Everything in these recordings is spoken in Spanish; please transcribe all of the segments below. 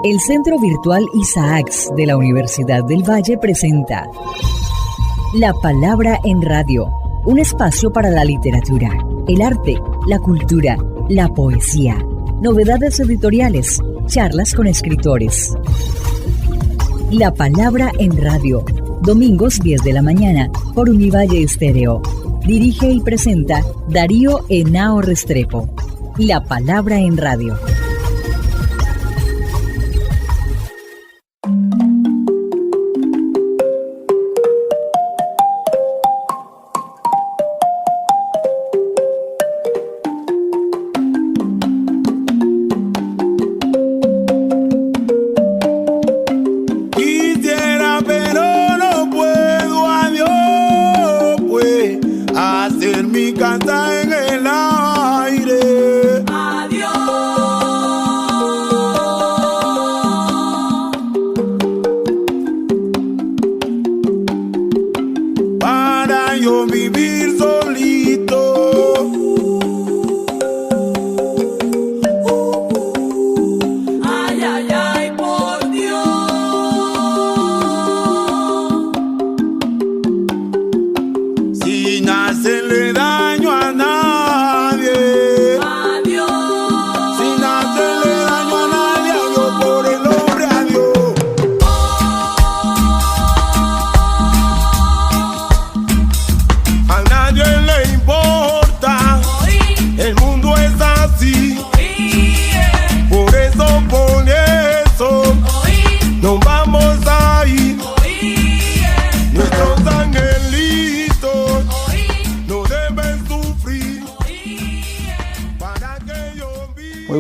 El Centro Virtual Isaacs de la Universidad del Valle presenta La Palabra en Radio, un espacio para la literatura, el arte, la cultura, la poesía, novedades editoriales, charlas con escritores. La Palabra en Radio, domingos 10 de la mañana por Univalle Estéreo. Dirige y presenta Darío Henao Restrepo. La Palabra en Radio.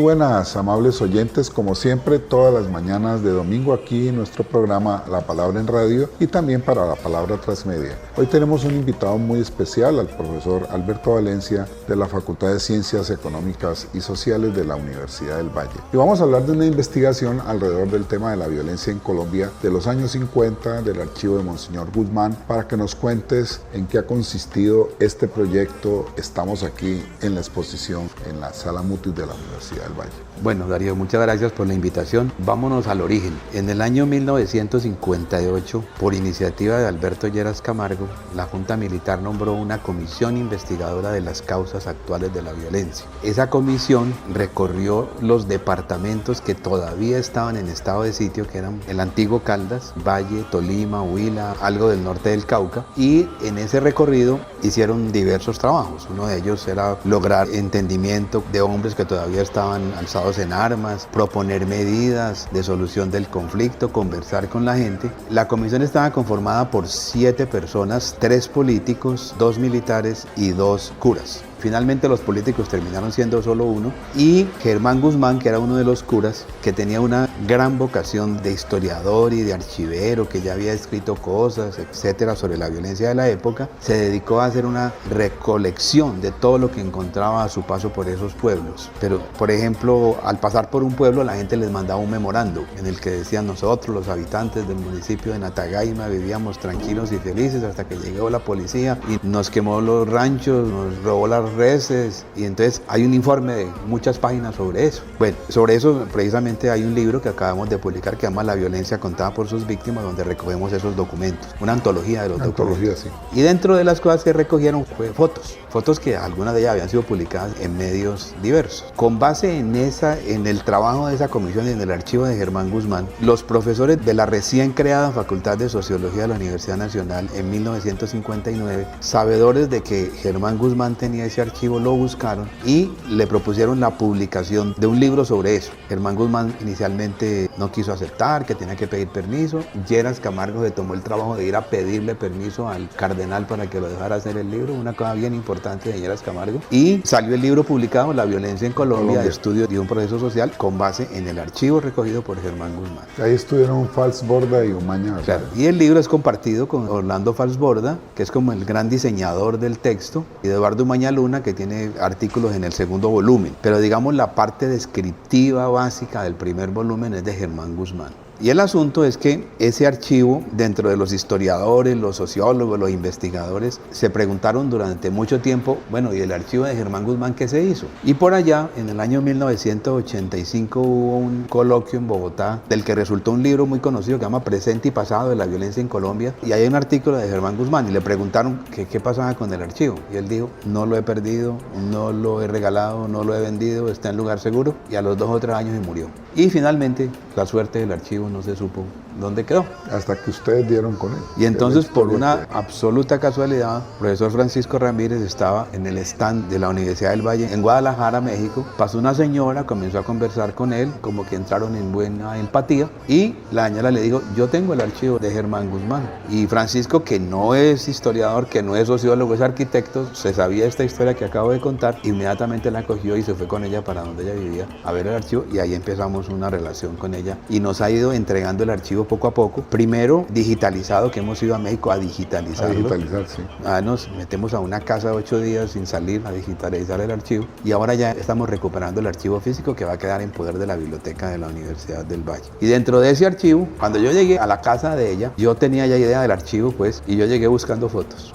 Buenas, amables oyentes, como siempre, todas las mañanas de domingo aquí en nuestro programa La Palabra en Radio y también para La Palabra Transmedia. Hoy tenemos un invitado muy especial, al profesor Alberto Valencia de la Facultad de Ciencias Económicas y Sociales de la Universidad del Valle. Y vamos a hablar de una investigación alrededor del tema de la violencia en Colombia de los años 50 del archivo de Monseñor Guzmán, para que nos cuentes en qué ha consistido este proyecto. Estamos aquí en la exposición en la Sala Mutis de la Universidad del Valle. Bueno, Darío, muchas gracias por la invitación. Vámonos al origen. En el año 1958, por iniciativa de Alberto Lleras Camargo, la Junta Militar nombró una comisión investigadora de las causas actuales de la violencia. Esa comisión recorrió los departamentos que todavía estaban en estado de sitio, que eran el antiguo Caldas, Valle, Tolima, Huila, algo del norte del Cauca, y en ese recorrido hicieron diversos trabajos. Uno de ellos era lograr entendimiento de hombres que todavía estaban alzados en armas, proponer medidas de solución del conflicto, conversar con la gente. La comisión estaba conformada por 7 personas, 3 políticos, 2 militares y 2 curas. Finalmente los políticos terminaron siendo solo uno, y Germán Guzmán, que era uno de los curas, que tenía una gran vocación de historiador y de archivero, que ya había escrito cosas, etcétera, sobre la violencia de la época, se dedicó a hacer una recolección de todo lo que encontraba a su paso por esos pueblos. Pero, por ejemplo, al pasar por un pueblo, la gente les mandaba un memorando en el que decían: nosotros, los habitantes del municipio de Natagaima, vivíamos tranquilos y felices hasta que llegó la policía y nos quemó los ranchos, nos robó las reses. Y entonces hay un informe de muchas páginas sobre eso. Bueno, sobre eso precisamente hay un libro que acabamos de publicar que se llama La violencia contada por sus víctimas, donde recogemos esos documentos, una antología de los documentos. Sí. Y dentro de las cosas que recogieron fue fotos que algunas de ellas habían sido publicadas en medios diversos. Con base en el trabajo de esa comisión y en el archivo de Germán Guzmán, los profesores de la recién creada Facultad de Sociología de la Universidad Nacional en 1959, sabedores de que Germán Guzmán tenía ese archivo, lo buscaron y le propusieron la publicación de un libro sobre eso. Germán Guzmán inicialmente no quiso aceptar, que tenía que pedir permiso. Lleras Camargo se tomó el trabajo de ir a pedirle permiso al cardenal para que lo dejara hacer el libro, una cosa bien importante de Lleras Camargo, y salió el libro publicado, La violencia en Colombia, de estudio de un proceso social, con base en el archivo recogido por Germán Guzmán. Ahí estuvieron Falsborda y Umaña. Claro, y el libro es compartido con Orlando Falsborda, que es como el gran diseñador del texto, y de Eduardo Umaña Luna, que tiene artículos en el segundo volumen, pero digamos la parte descriptiva básica del primer volumen es de Germán Guzmán. Y el asunto es que ese archivo, dentro de los historiadores, los sociólogos, los investigadores, se preguntaron durante mucho tiempo, bueno, ¿y el archivo de Germán Guzmán qué se hizo? Y por allá, en el año 1985, hubo un coloquio en Bogotá, del que resultó un libro muy conocido que se llama Presente y Pasado de la Violencia en Colombia, y hay un artículo de Germán Guzmán, y le preguntaron que qué pasaba con el archivo, y él dijo, no lo he perdido, no lo he regalado, no lo he vendido, está en lugar seguro, y a los 2 o 3 años se murió. Y finalmente, la suerte del archivo no se supo dónde quedó. Hasta que ustedes dieron con él. Y entonces, por una absoluta casualidad, el profesor Francisco Ramírez estaba en el stand de la Universidad del Valle en Guadalajara, México. Pasó una señora, comenzó a conversar con él, como que entraron en buena empatía, y la señora le dijo, yo tengo el archivo de Germán Guzmán. Y Francisco, que no es historiador, que no es sociólogo, es arquitecto, se sabía esta historia que acabo de contar, inmediatamente la cogió y se fue con ella para donde ella vivía a ver el archivo, y ahí empezamos una relación con ella, y nos ha ido entregando el archivo poco a poco, primero digitalizado, que hemos ido a México a digitalizarlo. A digitalizar, sí. Nos metemos a una casa de 8 días sin salir a digitalizar el archivo, y ahora ya estamos recuperando el archivo físico que va a quedar en poder de la biblioteca de la Universidad del Valle. Y dentro de ese archivo, cuando yo llegué a la casa de ella, yo tenía ya idea del archivo, pues, y yo llegué buscando fotos.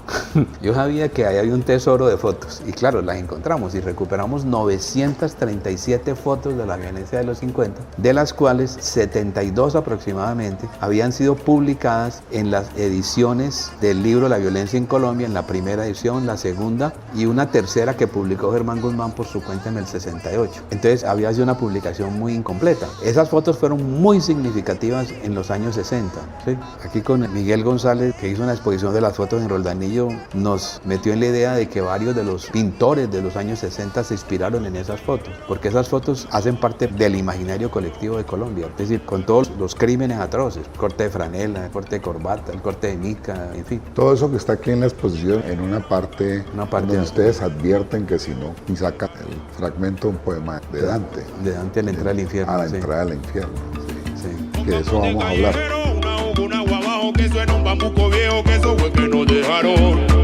Yo sabía que ahí había un tesoro de fotos, y claro, las encontramos y recuperamos 937 fotos de la violencia de los 50, de las cuales 72 aproximadamente habían sido publicadas en las ediciones del libro La violencia en Colombia, en la primera edición, la segunda y una tercera que publicó Germán Guzmán por su cuenta en el 68. Entonces había sido una publicación muy incompleta. Esas fotos fueron muy significativas en los años 60. ¿Sí? Aquí con Miguel González, que hizo una exposición de las fotos en Roldanillo, nos metió en la idea de que varios de los pintores de los años 60 se inspiraron en esas fotos, porque esas fotos hacen parte del imaginario colectivo de Colombia, es decir, con todos los crímenes atroces, el corte de franela, el corte de corbata, el corte de mica, en fin. Todo eso que está aquí en la exposición, en una parte donde ustedes advierten que si no, y saca el fragmento de un poema de Dante. De Dante a la entrada al infierno. A la entrada al infierno, Sí. Que de eso vamos a hablar. Que suena un bambuco viejo, que eso fue que nos dejaron.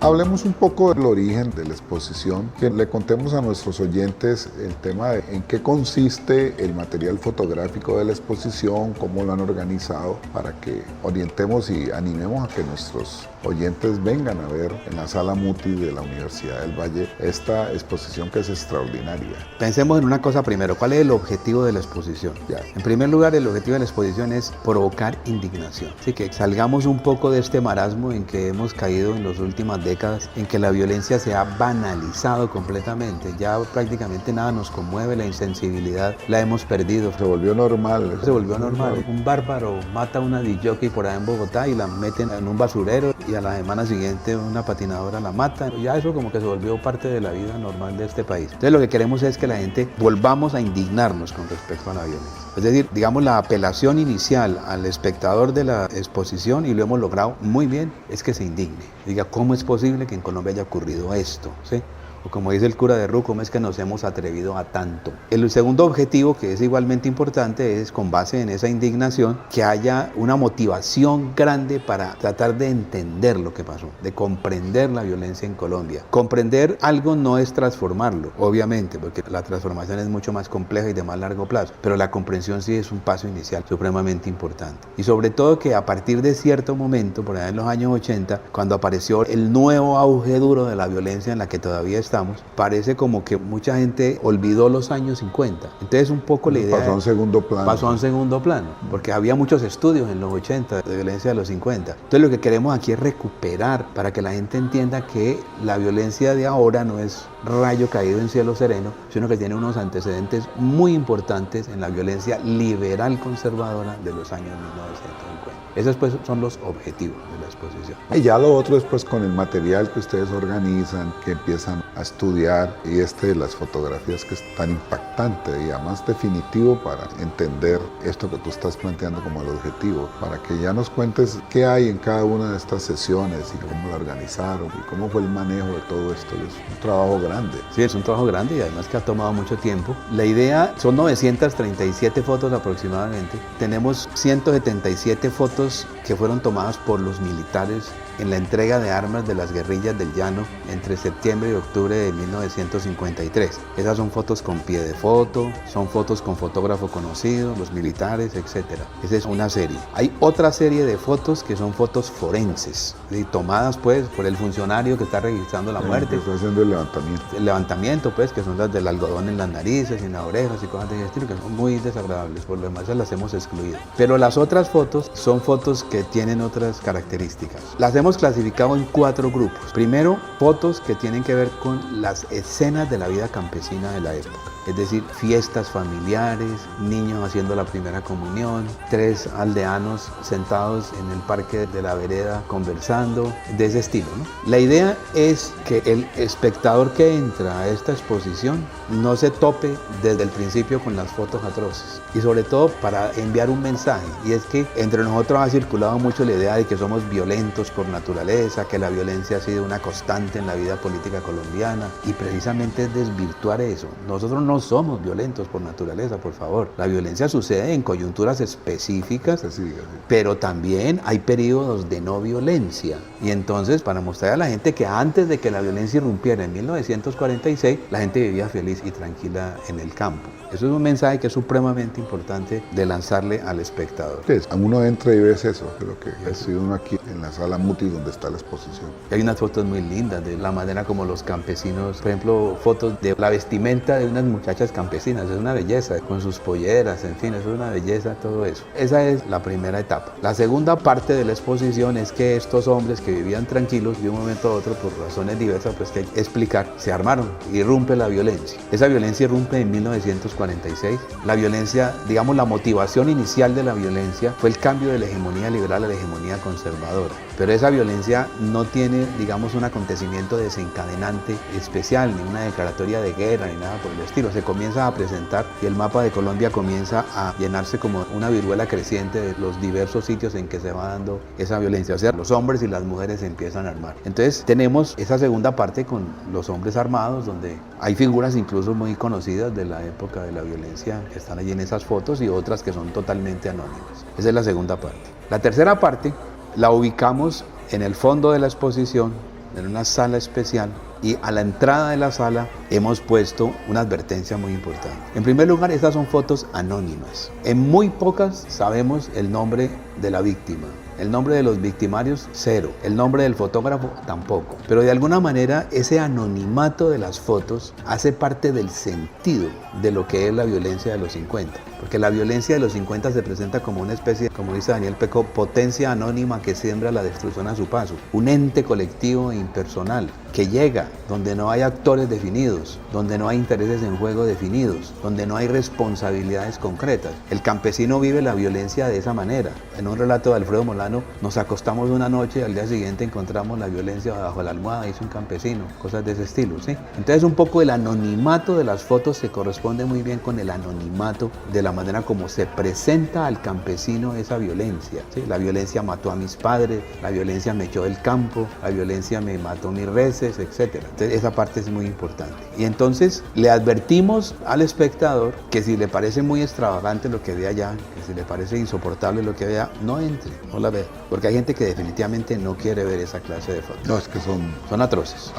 Hablemos un poco del origen de la exposición, que le contemos a nuestros oyentes el tema de en qué consiste el material fotográfico de la exposición, cómo lo han organizado, para que orientemos y animemos a que nuestros oyentes vengan a ver en la Sala Mutis de la Universidad del Valle esta exposición que es extraordinaria. Pensemos en una cosa primero, ¿cuál es el objetivo de la exposición? Ya. En primer lugar, el objetivo de la exposición es provocar indignación, así que salgamos un poco de este marasmo en que hemos caído en las últimas décadas, en que la violencia se ha banalizado completamente, ya prácticamente nada nos conmueve, la insensibilidad la hemos perdido. Se volvió normal. Se volvió normal. Un bárbaro mata a una disc-jockey por allá en Bogotá y la meten en un basurero, y a la semana siguiente una patinadora la mata. Ya eso como que se volvió parte de la vida normal de este país. Entonces lo que queremos es que la gente volvamos a indignarnos con respecto a la violencia. Es decir, digamos, la apelación inicial al espectador de la exposición, y lo hemos logrado muy bien, es que se indigne. Diga, ¿cómo es posible que en Colombia haya ocurrido esto? ¿Sí? O como dice el cura de Ru, ¿cómo es que nos hemos atrevido a tanto? El segundo objetivo, que es igualmente importante, es, con base en esa indignación, que haya una motivación grande para tratar de entender lo que pasó, de comprender la violencia en Colombia. Comprender algo no es transformarlo, obviamente, porque la transformación es mucho más compleja y de más largo plazo, pero la comprensión sí es un paso inicial supremamente importante. Y sobre todo que a partir de cierto momento, por allá en los años 80, cuando apareció el nuevo auge duro de la violencia en la que todavía estamos, parece como que mucha gente olvidó los años 50. Entonces un poco la idea pasó a un segundo plano. Pasó a un segundo plano, porque había muchos estudios en los 80 de violencia de los 50. Entonces lo que queremos aquí es recuperar, para que la gente entienda que la violencia de ahora no es rayo caído en cielo sereno, sino que tiene unos antecedentes muy importantes en la violencia liberal conservadora de los años 1950. Esos pues son los objetivos de la exposición. Y ya lo otro es pues con el material que ustedes organizan, que empiezan a estudiar, y de las fotografías que es tan impactante y además definitivo para entender esto que tú estás planteando como el objetivo, para que ya nos cuentes qué hay en cada una de estas sesiones y cómo la organizaron y cómo fue el manejo de todo esto. Es un trabajo grande. Sí, es un trabajo grande y además que ha tomado mucho tiempo. La idea son 937 fotos aproximadamente. Tenemos 177 fotos que fueron tomadas por los militares en la entrega de armas de las guerrillas del llano entre septiembre y octubre de 1953. Esas son fotos con pie de foto, son fotos con fotógrafo conocido, los militares, etc. Esa es una serie. Hay otra serie de fotos que son fotos forenses, tomadas pues por el funcionario que está registrando la muerte. Está haciendo el levantamiento. El levantamiento pues, que son las del algodón en las narices, en las orejas y cosas de ese estilo, que son muy desagradables, por lo demás las hemos excluido. Pero las otras fotos son fotos que tienen otras características. Las hemos clasificado en 4 grupos. Primero, fotos que tienen que ver con las escenas de la vida campesina de la época. Es decir, fiestas familiares, niños haciendo la primera comunión, 3 aldeanos sentados en el parque de la vereda conversando, de ese estilo, ¿no? La idea es que el espectador que entra a esta exposición no se tope desde el principio con las fotos atroces, y sobre todo para enviar un mensaje, y es que entre nosotros ha circulado mucho la idea de que somos violentos por naturaleza, que la violencia ha sido una constante en la vida política colombiana, y precisamente es desvirtuar eso. Nosotros no somos violentos por naturaleza, por favor. La violencia sucede en coyunturas específicas, pero también hay periodos de no violencia. Y entonces, para mostrar a la gente que antes de que la violencia irrumpiera en 1946, la gente vivía feliz y tranquila en el campo. Eso es un mensaje que es supremamente importante de lanzarle al espectador. Uno entra y ves eso, de lo que ha sido uno aquí en la sala Muti donde está la exposición. Hay unas fotos muy lindas de la manera como los campesinos, por ejemplo, fotos de la vestimenta de unas muchachas campesinas, es una belleza, con sus polleras, en fin, es una belleza todo eso. Esa es la primera etapa. La segunda parte de la exposición es que estos hombres que vivían tranquilos de un momento a otro, por razones diversas, pues que hay que explicar, se armaron, irrumpe la violencia. Esa violencia irrumpe en 1946. La violencia, digamos, la motivación inicial de la violencia fue el cambio de la hegemonía liberal a la hegemonía conservadora. Pero esa violencia no tiene, digamos, un acontecimiento desencadenante especial, ni una declaratoria de guerra, ni nada por el estilo. Se comienza a presentar y el mapa de Colombia comienza a llenarse como una viruela creciente de los diversos sitios en que se va dando esa violencia. O sea, los hombres y las mujeres se empiezan a armar. Entonces tenemos esa segunda parte con los hombres armados, donde hay figuras incluso muy conocidas de la época de la violencia que están allí en esas fotos, y otras que son totalmente anónimas. Esa es la segunda parte. La tercera parte la ubicamos en el fondo de la exposición, en una sala especial, y a la entrada de la sala hemos puesto una advertencia muy importante. En primer lugar, estas son fotos anónimas. En muy pocas sabemos el nombre de la víctima. El nombre de los victimarios, 0. El nombre del fotógrafo, tampoco. Pero de alguna manera ese anonimato de las fotos hace parte del sentido de lo que es la violencia de los 50. Porque la violencia de los 50 se presenta como una especie, como dice Daniel Peco, potencia anónima que siembra la destrucción a su paso. Un ente colectivo e impersonal que llega donde no hay actores definidos, donde no hay intereses en juego definidos, donde no hay responsabilidades concretas. El campesino vive la violencia de esa manera. En un relato de Alfredo Molano, nos acostamos una noche y al día siguiente encontramos la violencia bajo la almohada, dice un campesino, cosas de ese estilo, ¿sí? Entonces un poco el anonimato de las fotos se corresponde muy bien con el anonimato de la manera como se presenta al campesino esa violencia, ¿sí? La violencia mató a mis padres, la violencia me echó del campo, la violencia me mató mis reses, etc. Entonces esa parte es muy importante. Y entonces le advertimos al espectador que si le parece muy extravagante lo que ve allá, que si le parece insoportable lo que ve allá, no entre, no la vea. Porque hay gente que definitivamente no quiere ver esa clase de fotos. No, es que son atroces.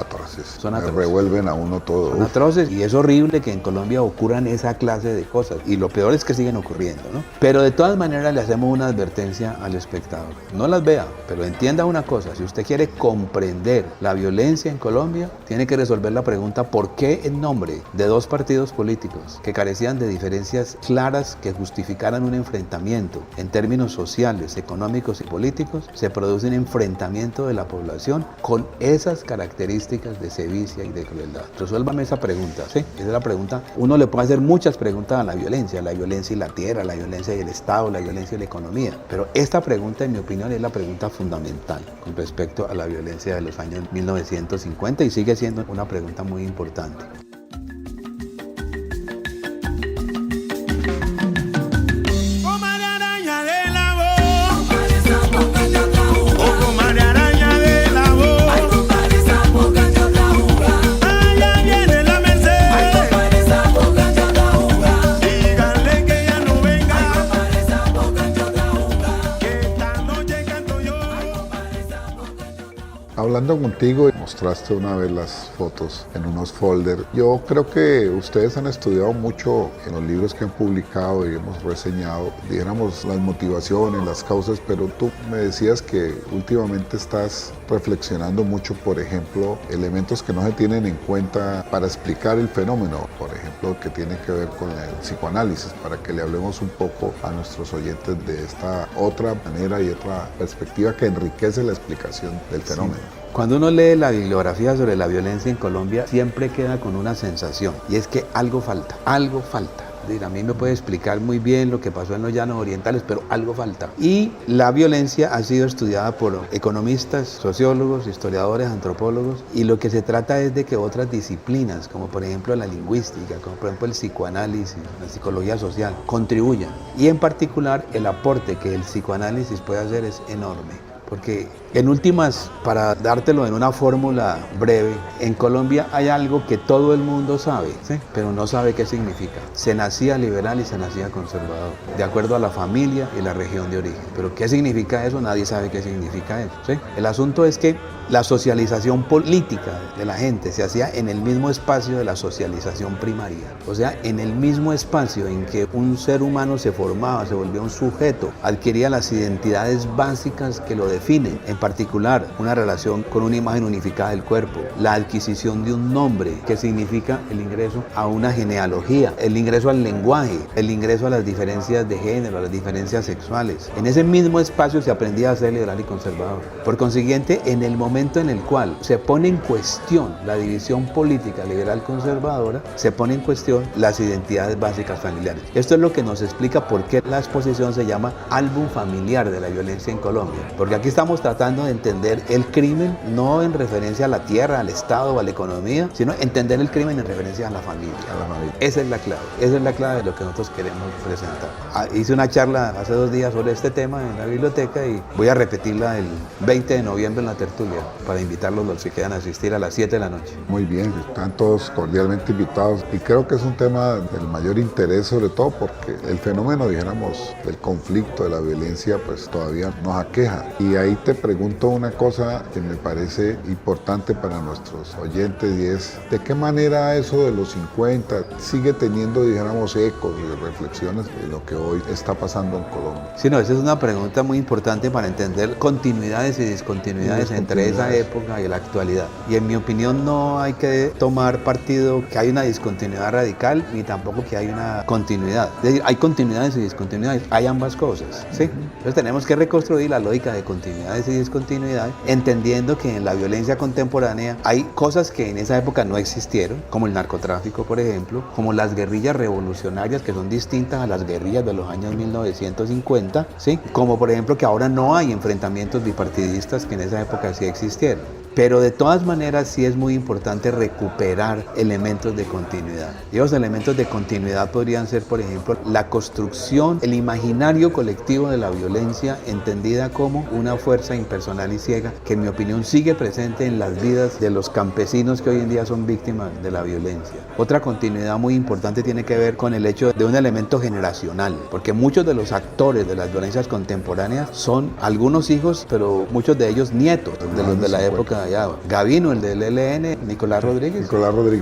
Son atroces. Revuelven a uno todo. Son atroces, y es horrible que en Colombia ocurran esa clase de cosas. Y lo peor es que siguen ocurriendo, ¿no? Pero de todas maneras le hacemos una advertencia al espectador. No las vea, pero entienda una cosa. Si usted quiere comprender la violencia en Colombia, tiene que resolver la pregunta ¿por qué en nombre de 2 partidos políticos que carecían de diferencias claras que justificaran un enfrentamiento en términos sociales, económicos y políticos, se produce un enfrentamiento de la población con esas características de sevicia y de crueldad? Resuélvame esa pregunta, ¿sí? Esa es la pregunta. Uno le puede hacer muchas preguntas a la violencia y la tierra, la violencia y el Estado, la violencia y la economía, pero esta pregunta, en mi opinión, es la pregunta fundamental con respecto a la violencia de los años 1950 1950 y sigue siendo una pregunta muy importante. Hablando contigo, mostraste una vez las fotos en unos folders. Yo creo que ustedes han estudiado mucho en los libros que han publicado y hemos reseñado, dijéramos, las motivaciones, las causas, pero tú me decías que últimamente estás reflexionando mucho, por ejemplo, elementos que no se tienen en cuenta para explicar el fenómeno, por ejemplo, que tiene que ver con el psicoanálisis, para que le hablemos un poco a nuestros oyentes de esta otra manera y otra perspectiva que enriquece la explicación del fenómeno. Sí. Cuando uno lee la bibliografía sobre la violencia en Colombia, siempre queda con una sensación, y es que algo falta, algo falta. A mí me puede explicar muy bien lo que pasó en los llanos orientales, pero algo falta. Y la violencia ha sido estudiada por economistas, sociólogos, historiadores, antropólogos, y lo que se trata es de que otras disciplinas, como por ejemplo la lingüística, como por ejemplo el psicoanálisis, la psicología social, contribuyan. Y en particular el aporte que el psicoanálisis puede hacer es enorme. Porque en últimas, para dártelo en una fórmula breve, en Colombia hay algo que todo el mundo sabe, ¿sí? Pero no sabe qué significa. Se nacía liberal y se nacía conservador, de acuerdo a la familia y la región de origen. Pero ¿qué significa eso? Nadie sabe qué significa eso, ¿sí? El asunto es que la socialización política de la gente se hacía en el mismo espacio de la socialización primaria. O sea, en el mismo espacio en que un ser humano se formaba, se volvía un sujeto, adquiría las identidades básicas que lo definen. En particular, una relación con una imagen unificada del cuerpo, la adquisición de un nombre, que significa el ingreso a una genealogía, el ingreso al lenguaje, el ingreso a las diferencias de género, a las diferencias sexuales. En ese mismo espacio se aprendía a ser liberal y conservador. Por consiguiente, en el momento en el cual se pone en cuestión la división política liberal-conservadora, se pone en cuestión las identidades básicas familiares. Esto es lo que nos explica por qué la exposición se llama Álbum Familiar de la Violencia en Colombia. Porque aquí estamos tratando de entender el crimen no en referencia a la tierra, al Estado o a la economía, sino entender el crimen en referencia a la familia. Esa es la clave de lo que nosotros queremos presentar. Hice una charla hace 2 días sobre este tema en la biblioteca y voy a repetirla el 20 de noviembre en la tertulia, para invitarlos los que quieran asistir a las 7 de la noche. Muy bien, están todos cordialmente invitados y creo que es un tema del mayor interés, sobre todo porque el fenómeno, dijéramos, del conflicto, de la violencia, pues todavía nos aqueja. Y ahí te pregunto una cosa que me parece importante para nuestros oyentes y es, ¿de qué manera eso de los 50 sigue teniendo, dijéramos, ecos y reflexiones de lo que hoy está pasando en Colombia? Sí, no, esa es una pregunta muy importante para entender continuidades y discontinuidades entre esa época y la actualidad. Y en mi opinión no hay que tomar partido que hay una discontinuidad radical ni tampoco que hay una continuidad. Es decir, hay continuidades y discontinuidades, hay ambas cosas, ¿sí? Entonces tenemos que reconstruir la lógica de continuidades y discontinuidades, entendiendo que en la violencia contemporánea hay cosas que en esa época no existieron, como el narcotráfico, por ejemplo, como las guerrillas revolucionarias, que son distintas a las guerrillas de los años 1950, ¿sí? Como por ejemplo que ahora no hay enfrentamientos bipartidistas que en esa época sí existieron. Pero de todas maneras sí es muy importante recuperar elementos de continuidad. Y los elementos de continuidad podrían ser, por ejemplo, la construcción, el imaginario colectivo de la violencia entendida como una fuerza impersonal y ciega que en mi opinión sigue presente en las vidas de los campesinos que hoy en día son víctimas de la violencia. Otra continuidad muy importante tiene que ver con el hecho de un elemento generacional, porque muchos de los actores de las violencias contemporáneas son algunos hijos, pero muchos de ellos nietos de los de la época de allá. Gavino, el del ELN, Nicolás Rodríguez.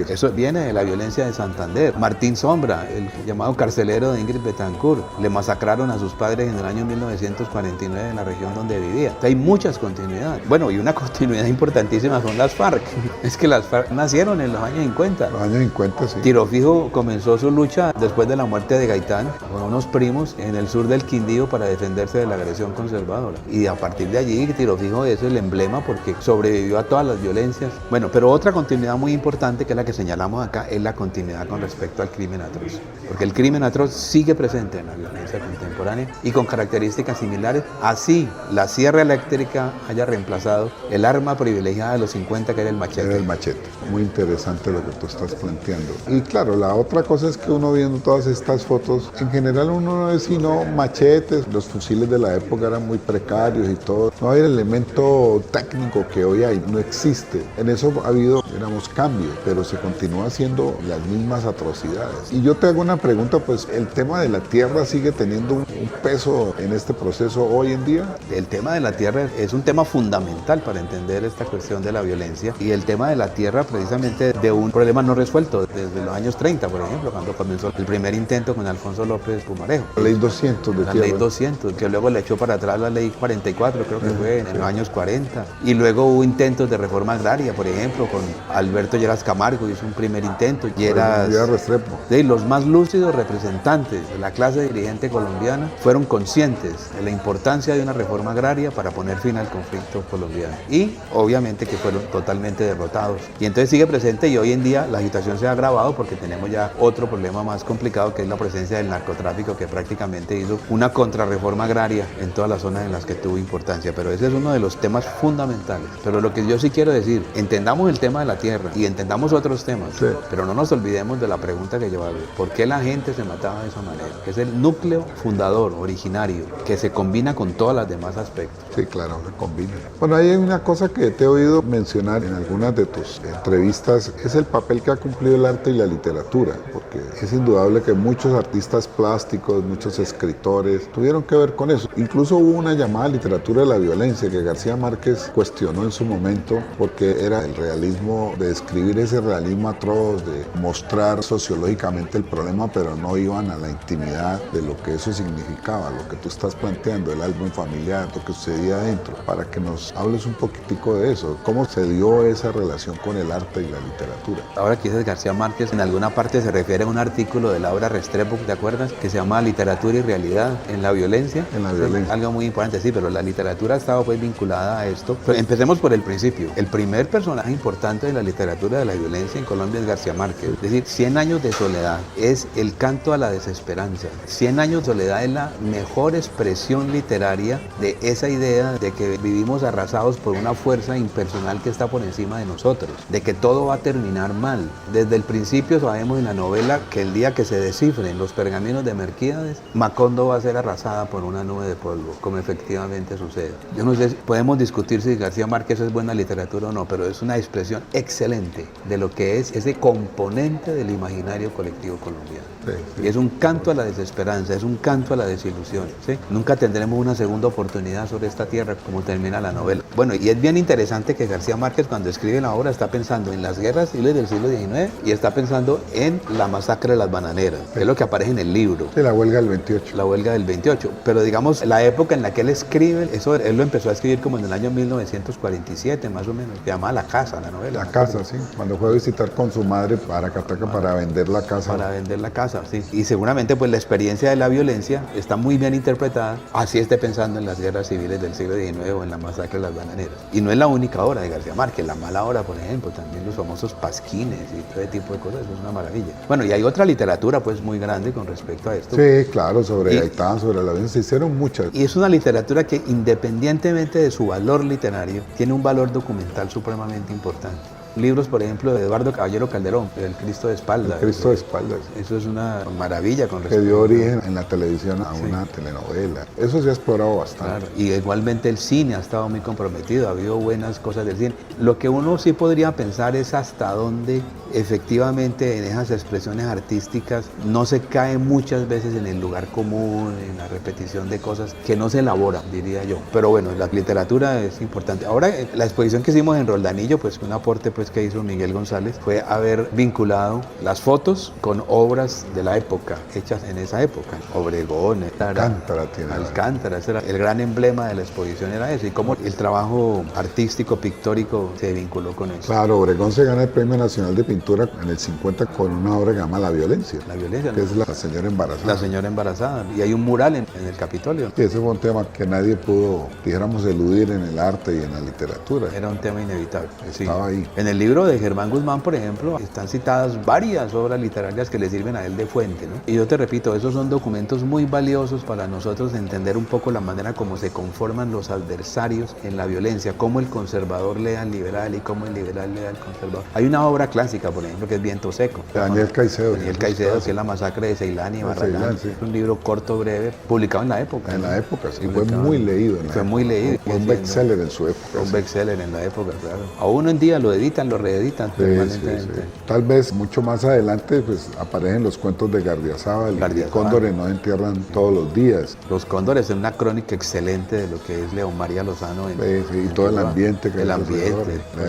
Eso viene de la violencia de Santander. Martín Sombra, el llamado carcelero de Ingrid Betancourt, le masacraron a sus padres en el año 1949 en la región donde vivía. Hay muchas continuidades. Bueno, y una continuidad importantísima son las FARC. Es que las FARC nacieron en los años 50. Los años 50, sí. Tiro Fijo comenzó su lucha después de la muerte de Gaitán con unos primos en el sur del Quindío para defenderse de la agresión conservadora. Y a partir de allí, Tiro Fijo es el emblema porque sobrevivió sobrevivió a todas las violencias. Bueno, pero otra continuidad muy importante, que es la que señalamos acá, es la continuidad con respecto al crimen atroz. Porque el crimen atroz sigue presente en la violencia contemporánea y con características similares. Así la sierra eléctrica haya reemplazado el arma privilegiada de los 50, que era el machete. Era el machete. Muy interesante lo que tú estás planteando. Y claro, la otra cosa es que uno viendo todas estas fotos, en general uno no es sino machetes, los fusiles de la época eran muy precarios y todo. No hay el elemento técnico que hoy hay, no existe. En eso ha habido, digamos, cambios, pero se continúa haciendo las mismas atrocidades. Y yo te hago una pregunta, pues el tema de la tierra sigue teniendo un peso en este proceso hoy en día. El tema de la tierra es un tema fundamental para entender esta cuestión de la violencia, y el tema de la tierra precisamente de un problema no resuelto desde los años 30, por ejemplo, cuando comenzó el primer intento con Alfonso López Pumarejo. La ley 200 de La tierra. ley 200, que luego le echó para atrás la ley 44, creo que fue en los años 40. Y luego hubo intentos de reforma agraria, por ejemplo, con Alberto Lleras Camargo, hizo un primer intento. Lleras Restrepo. de los más lúcidos representantes de la clase dirigente colombiana fueron conscientes de la importancia de una reforma agraria para poner fin al conflicto colombiano. Y obviamente que fueron totalmente derrotados. Y entonces sigue presente, y hoy en día la situación se ha agravado porque tenemos ya otro problema más complicado, que es la presencia del narcotráfico, que prácticamente hizo una contrarreforma agraria en todas las zonas en las que tuvo importancia. Pero ese es uno de los temas fundamentales. Pero lo que yo sí quiero decir, entendamos el tema de la tierra y entendamos otros temas, sí, pero no nos olvidemos de la pregunta que llevaba: ¿por qué la gente se mataba de esa manera? Que es el núcleo fundador, originario, que se combina con todos los demás aspectos. Sí, claro, se combina. Bueno, hay una cosa que te he oído mencionar en algunas de tus entrevistas, es el papel que ha cumplido el arte y la literatura, porque es indudable que muchos artistas plásticos, muchos escritores tuvieron que ver con eso. Incluso hubo una llamada literatura de la violencia que García Márquez cuestionó en su momento, porque era el realismo, de describir ese realismo atroz, de mostrar sociológicamente el problema, pero no iban a la intimidad de lo que eso significaba, lo que tú estás planteando, el álbum familiar, lo que sucedía adentro, para que nos hables un poquitico de eso, cómo se dio esa relación con el arte y la literatura. Ahora que dices García Márquez, en alguna parte se refiere a un artículo de Laura Restrepo, ¿te acuerdas? Que se llama Literatura y Realidad en la Violencia. En la violencia. Algo muy importante, sí, pero la literatura ha estado pues vinculada a esto. Pero empecemos por el principio. El primer personaje importante de la literatura de la violencia en Colombia es García Márquez. Es decir, 100 años de soledad es el canto a la desesperanza. 100 años de soledad es la mejor expresión literaria de esa idea de que vivimos arrasados por una fuerza impersonal que está por encima de nosotros, de que todo va a terminar mal. Desde el principio sabemos en la novela que el día que se descifren los pergaminos de Melquíades, Macondo va a ser arrasada por una nube de polvo, como efectivamente sucede. Yo no sé, podemos discutir si García Márquez es buena literatura o no, pero es una expresión excelente de lo que es ese componente del imaginario colectivo colombiano. Sí, sí. Y es un canto a la desesperanza, es un canto a la desilusión, ¿sí? Nunca tendremos una segunda oportunidad sobre esta tierra, como termina la novela. Bueno, y es bien interesante que García Márquez, cuando escribe la obra, está pensando en las guerras civiles del siglo XIX y está pensando en la masacre de las bananeras, que es lo que aparece en el libro. Sí, la huelga del 28. La huelga del 28, pero digamos, la época en la que él escribe, eso él lo empezó a escribir como en el año 1947, más o menos, se llama La Casa, la novela. La casa, sí, cuando fue a visitar con su madre para Cataca para vender la casa. Para vender la casa, sí. Y seguramente pues la experiencia de la violencia está muy bien interpretada, así esté pensando en las guerras civiles del siglo XIX o en la masacre de las bananeras. Y no es la única obra de García Márquez, La Mala Hora, por ejemplo, también los famosos pasquines y todo ese tipo de cosas, eso es una maravilla. Bueno, y hay otra literatura pues muy grande con respecto a esto. Sí, claro, sobre Gaitán, sobre la violencia, se hicieron muchas. Y es una literatura que, independientemente de su valor literario, tiene un valor documental supremamente importante. Libros, por ejemplo, de Eduardo Caballero Calderón, El Cristo de Espaldas. El Cristo de Espaldas. Eso es una maravilla con respecto. Que dio origen en la televisión a una telenovela. Eso se ha explorado bastante. Claro. Y igualmente el cine ha estado muy comprometido, ha habido buenas cosas del cine. Lo que uno sí podría pensar es hasta dónde efectivamente en esas expresiones artísticas no se cae muchas veces en el lugar común, en la repetición de cosas que no se elaboran, diría yo. Pero bueno, la literatura es importante. Ahora, la exposición que hicimos en Roldanillo, pues un aporte pues pues que hizo Miguel González fue haber vinculado las fotos con obras de la época, hechas en esa época. Obregón, Alcántara, ese era el gran emblema de la exposición, era eso, y cómo el trabajo artístico, pictórico se vinculó con eso. Claro, Obregón se gana el Premio Nacional de Pintura en el 50 con una obra que se llama La Violencia. La Violencia, que es la señora embarazada. La señora embarazada, y hay un mural en el Capitolio. Y ese fue un tema que nadie pudo, dijéramos, eludir en el arte y en la literatura. Era un tema inevitable. Estaba ahí. En el libro de Germán Guzmán, por ejemplo, están citadas varias obras literarias que le sirven a él de fuente, ¿no? Y yo te repito, esos son documentos muy valiosos para nosotros entender un poco la manera como se conforman los adversarios en la violencia, cómo el conservador lee al liberal y cómo el liberal lee al conservador. Hay una obra clásica, por ejemplo, que es Viento Seco. Daniel Caicedo. Que es La masacre de Ceilán y Barragán. Sí. Un libro corto, breve, publicado en la época. En la época, sí. Fue muy leído. Fue muy leído. Fue un bestseller en su época. Un bestseller en la época, claro. Aún hoy en día lo editan, lo reeditan permanentemente. Sí. Tal vez mucho más adelante pues aparecen los cuentos de Gardiazabal y Cóndores no entierran todos los días. Los Cóndores es una crónica excelente de lo que es León María Lozano. Y todo el ambiente que de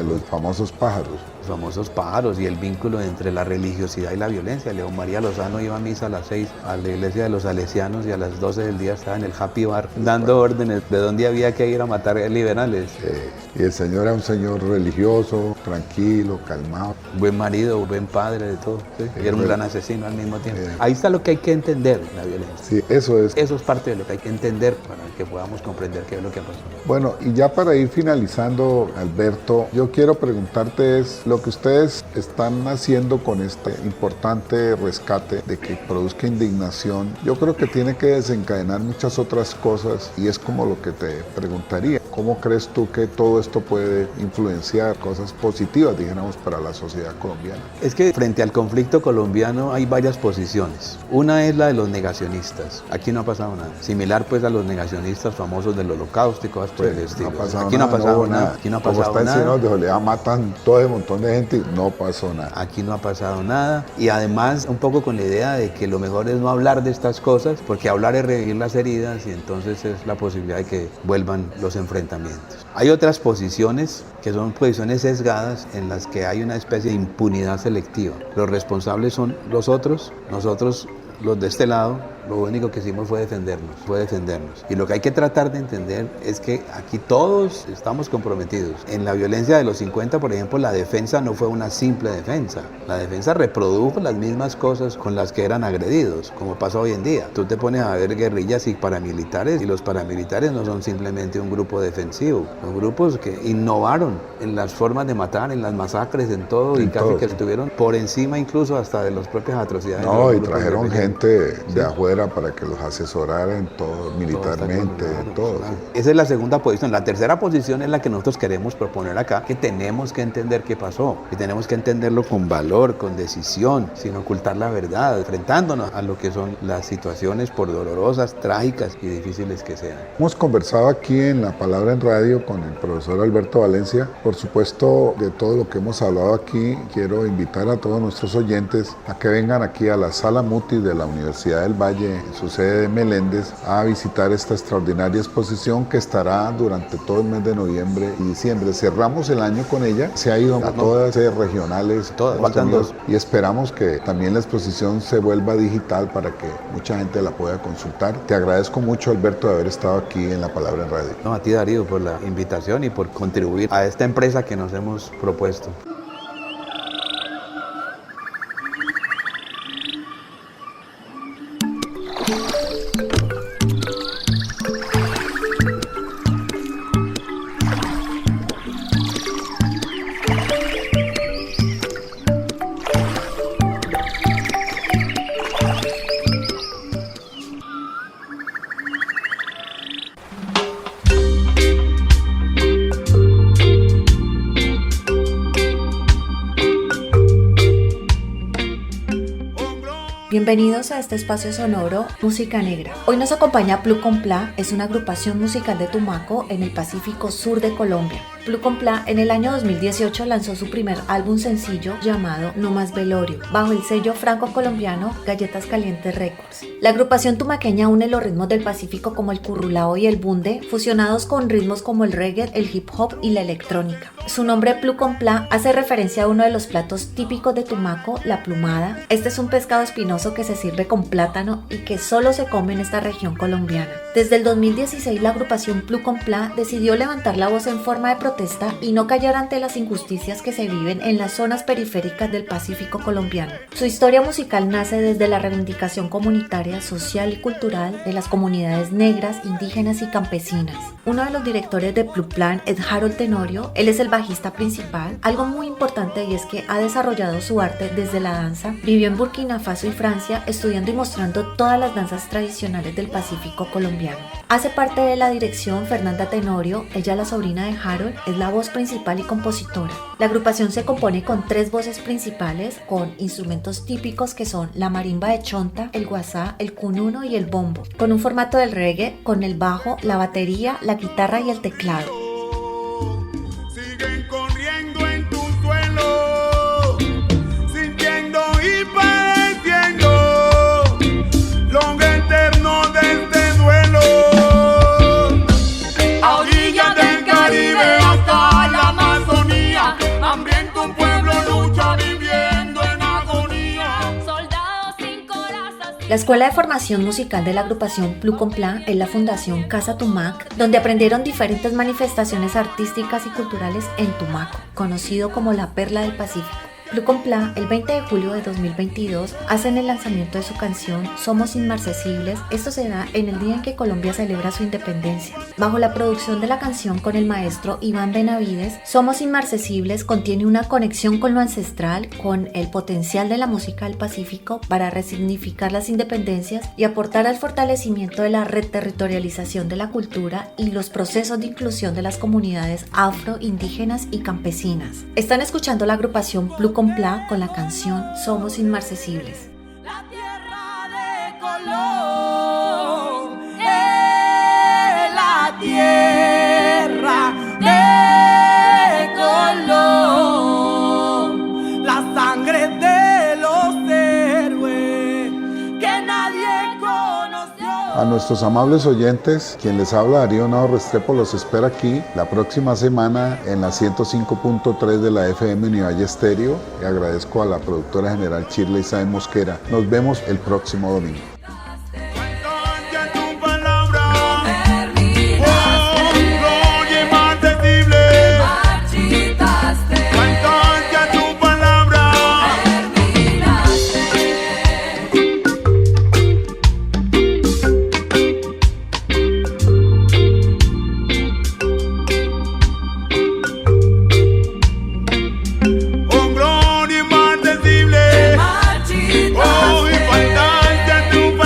los famosos pájaros. Los famosos pájaros y el vínculo entre la religiosidad y la violencia. León María Lozano iba a misa a las 6 a la iglesia de los salesianos y a las 12 del día estaba en el Happy Bar dando órdenes de dónde había que ir a matar liberales. Y el señor era un señor religioso, tranquilo, calmado. Buen marido, buen padre, de todo. ¿Sí? Y era un gran asesino al mismo tiempo. Ahí está lo que hay que entender, la violencia. Sí, eso es. Eso es parte de lo que hay que entender para que podamos comprender qué es lo que pasó. Bueno, y ya para ir finalizando, Alberto, yo quiero preguntarte es lo que ustedes están haciendo con este importante rescate de que produzca indignación. Yo creo que tiene que desencadenar muchas otras cosas y es como lo que te preguntaría. ¿Cómo crees tú que todo esto puede influenciar cosas positivas, dijéramos, para la sociedad colombiana? Es que frente al conflicto colombiano hay varias posiciones. Una es la de los negacionistas. Aquí no ha pasado nada. Similar pues a los negacionistas famosos del Holocausto y cosas por el estilo. Aquí no ha pasado nada. Aquí no ha pasado nada. Como está en Sinod de Soledad, matan todo ese montón de gente y no pasó nada. Aquí no ha pasado nada. Y además un poco con la idea de que lo mejor es no hablar de estas cosas, porque hablar es revivir las heridas y entonces es la posibilidad de que vuelvan los enfrentamientos. Hay otras posiciones que son posiciones sesgadas en las que hay una especie de impunidad selectiva. Los responsables son los otros, nosotros los de este lado, lo único que hicimos fue defendernos. Y lo que hay que tratar de entender es que aquí todos estamos comprometidos. En la violencia de los 50, por ejemplo, la defensa no fue una simple defensa. La defensa reprodujo las mismas cosas con las que eran agredidos, como pasa hoy en día. Tú te pones a ver guerrillas y paramilitares, y los paramilitares no son simplemente un grupo defensivo. Son grupos que innovaron en las formas de matar, en las masacres, en todo, y casi que estuvieron por encima incluso hasta de las propias atrocidades. No, y trajeron gente de afuera para que los asesorara en todo, militarmente, en todo. Claro. Esa es la segunda posición. La tercera posición es la que nosotros queremos proponer acá, que tenemos que entender qué pasó, y tenemos que entenderlo con valor, con decisión, sin ocultar la verdad, enfrentándonos a lo que son las situaciones, por dolorosas, trágicas y difíciles que sean. Hemos conversado aquí en La Palabra en Radio con el profesor Alberto Valencia. Por supuesto, de todo lo que hemos hablado aquí, quiero invitar a todos nuestros oyentes a que vengan aquí a la Sala Mutis de la Universidad del Valle, en su sede de Meléndez, a visitar esta extraordinaria exposición que estará durante todo el mes de noviembre y diciembre. Cerramos el año con ella, se ha ido a todas sedes regionales, faltan dos. Y esperamos que también la exposición se vuelva digital para que mucha gente la pueda consultar. Te agradezco mucho, Alberto, de haber estado aquí en La Palabra en Radio. No, a ti, Darío, por la invitación y por contribuir a esta empresa que nos hemos propuesto. Bienvenidos a este espacio sonoro Música Negra. Hoy nos acompaña Plu Con Pla, es una agrupación musical de Tumaco en el Pacífico Sur de Colombia. Plu Con Pla en el año 2018 lanzó su primer álbum sencillo llamado No Más Velorio, bajo el sello franco-colombiano Galletas Calientes Records. La agrupación tumaqueña une los ritmos del Pacífico como el currulao y el bunde, fusionados con ritmos como el reggae, el hip hop y la electrónica. Su nombre Plu Con Pla hace referencia a uno de los platos típicos de Tumaco, la plumada. Este es un pescado espinoso que se sirve con plátano y que solo se come en esta región colombiana. Desde el 2016 la agrupación Plu Con Pla decidió levantar la voz en forma de protesta y no callar ante las injusticias que se viven en las zonas periféricas del Pacífico colombiano. Su historia musical nace desde la reivindicación comunitaria, social y cultural de las comunidades negras, indígenas y campesinas. Uno de los directores de Plu Plan es Harold Tenorio, él es el bajista principal. Algo muy importante y es que ha desarrollado su arte desde la danza, vivió en Burkina Faso y Francia estudiando y mostrando todas las danzas tradicionales del Pacífico colombiano. Hace parte de la dirección Fernanda Tenorio, ella la sobrina de Harold, es la voz principal y compositora. La agrupación se compone con 3 voces principales con instrumentos típicos que son la marimba de chonta, el guasá, el cununo y el bombo, con un formato del reggae con el bajo, la batería, la guitarra y el teclado. Siguen corriendo en tu suelo, sintiendo y padeciendo lo eterno de este duelo. A orillas del Caribe hasta la Amazonía, hambriento un pueblo lucha viviendo en agonía. Soldados sin corazas. La escuela de formación musical de la agrupación Plu Con Pla es la Fundación Casa Tumac, donde aprendieron diferentes manifestaciones artísticas y culturales en Tumaco, conocido como la Perla del Pacífico. Plu Con Pla, el 20 de julio de 2022, hacen el lanzamiento de su canción Somos Inmarcesibles. Esto se da en el día en que Colombia celebra su independencia. Bajo la producción de la canción con el maestro Iván Benavides, Somos Inmarcesibles contiene una conexión con lo ancestral, con el potencial de la música del Pacífico para resignificar las independencias y aportar al fortalecimiento de la reterritorialización de la cultura y los procesos de inclusión de las comunidades afro, indígenas y campesinas. Están escuchando la agrupación Plu Con Pla con la canción Somos Inmarcesibles. La tierra de Colón es la tierra de Colón, la sangre de los héroes que nadie conoció. A nuestros amables oyentes, quien les habla, Darío Nao Restrepo, los espera aquí la próxima semana en la 105.3 de la FM Univalle Estéreo. Y agradezco a la productora general Shirley Sáenz Mosquera. Nos vemos el próximo domingo. Oh, y faltaste tu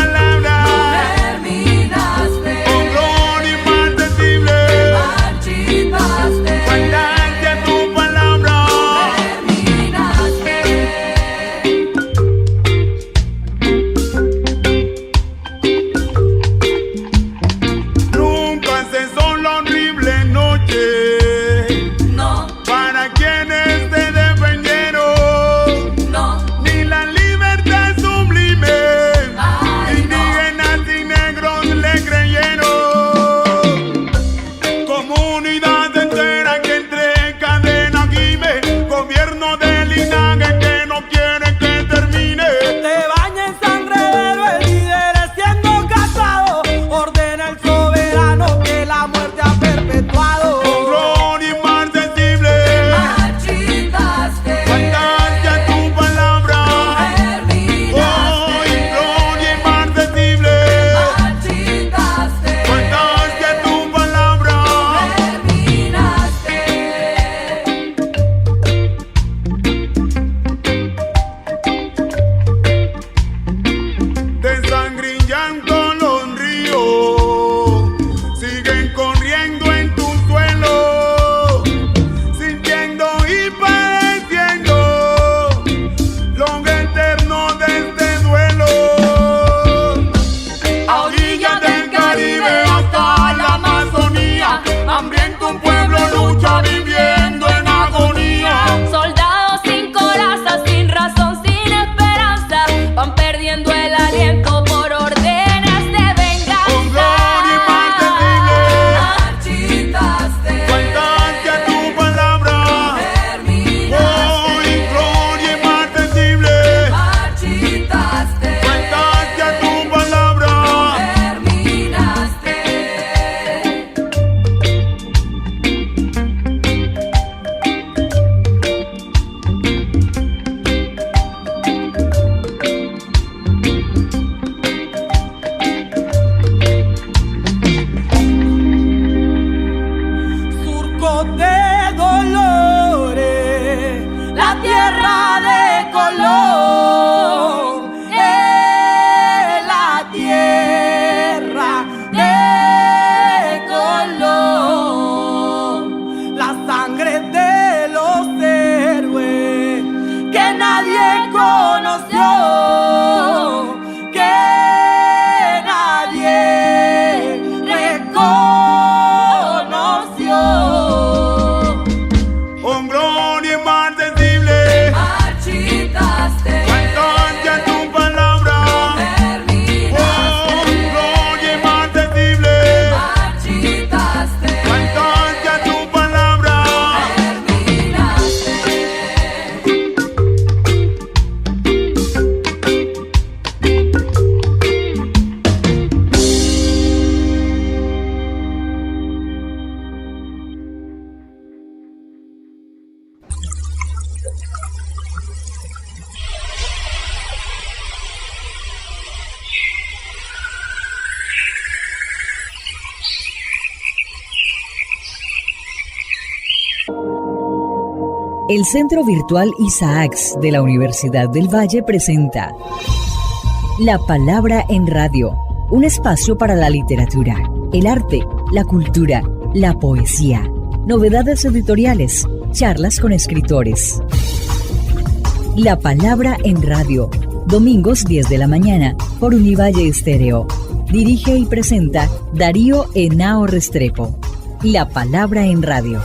El Centro Virtual Isaacs de la Universidad del Valle presenta La Palabra en Radio, un espacio para la literatura, el arte, la cultura, la poesía, novedades editoriales, charlas con escritores. La Palabra en Radio, domingos 10 de la mañana por Univalle Estéreo. Dirige y presenta Darío Henao Restrepo. La Palabra en Radio.